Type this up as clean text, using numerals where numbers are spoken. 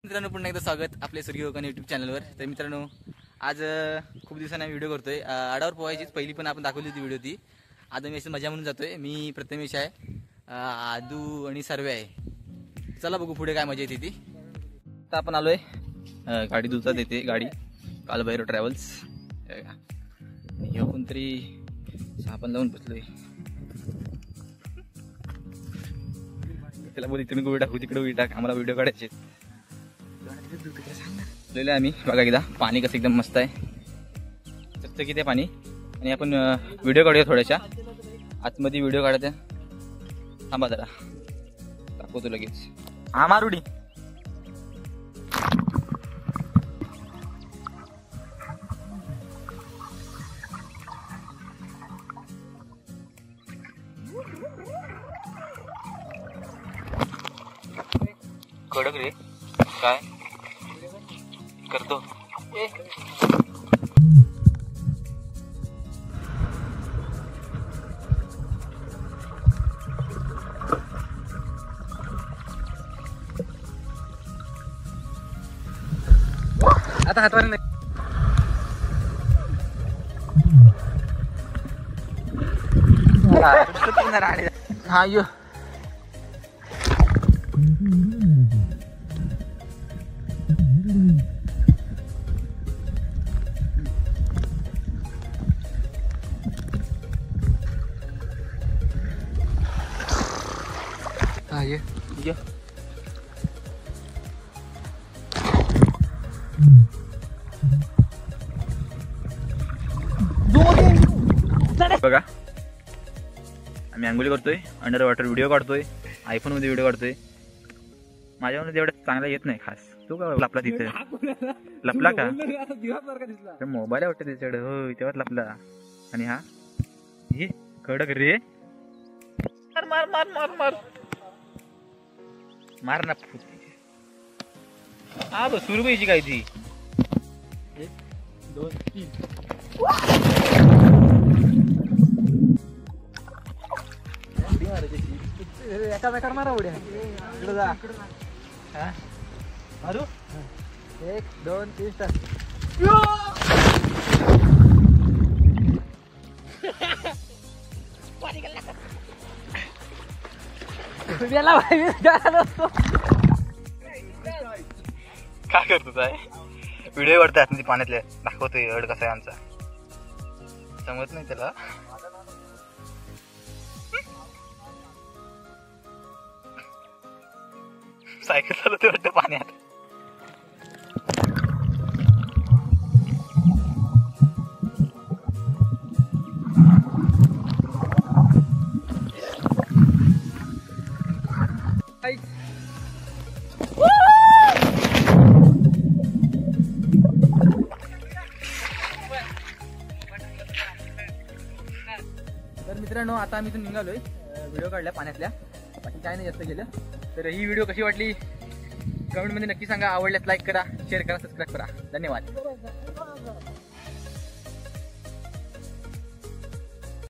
मित्रांनो पुन्हा एकदा स्वागत आपल्या सूर्य कोकण यूट्यूब चॅनलवर। तर मित्रांनो आज खूप दिवसांनी व्हिडिओ करतोय। आडावर पोहायचीच पहिली पण आपण दाखवली होती व्हिडिओ ती। आज मी असं मजा म्हणून जातोय। मी प्रथमेश आहे, आदू आणि सर्वे आहे। चला बघू पुढे काय मजा येते ती। आता आपण आलोय गाडी दुचात येते गाडी कालभैरव ट्रॅव्हल्स। हे कोणतरी आपण लावून बसलोय। त्याला बोल इकडे गोळी टाकू तिकडे गोळी टाक, आम्हाला व्हिडिओ काढायचे आम्ही। बघा एकदा पाणी कसं एकदम मस्त आहे, चकचकीत आहे पाणी। आणि आपण व्हिडिओ काढूया थोड्याशा आतमध्ये व्हिडिओ काढायचा। थांबा जरा दाखवतो लगेच। हा मारुडी कडक रे काय करतो। आता हातवारी नाही हा यो ये ये बघा आम्ही अंघोळी करतोय, अंडर वॉटर व्हिडिओ काढतोय, आयफोन मध्ये व्हिडिओ काढतोय। माझ्यामध्ये तेवढं चांगला येत नाही खास। तू का लपला तिथे? लपला का? मोबाईल वाटतं त्याच्याकडे, हो तेव्हाच लपला। आणि हा हे कडक रे, मार मार मार मार मार ना। हा बस सुरू पाहिजे काय ती। 1 2 3 एका मारा उड्या इकडे जा। हा मारू 1 2 3 स्टार्ट। काय करतो काय व्हिडिओ काढतात पाण्यातले दाखवतोय एवढं कसं आहे आमचा समजत नाही त्याला। सायकल चालवते वाटतं पाण्यात। तर मित्रांनो आता आम्ही इथून निघालोय, व्हिडिओ काढल्या पाण्यातल्या, बाकी काय नाही जास्त केलं। तर ही व्हिडिओ कशी वाटली कमेंट मध्ये नक्की सांगा। आवडल्यास लाईक करा, शेअर करा, सबस्क्राईब करा। धन्यवाद।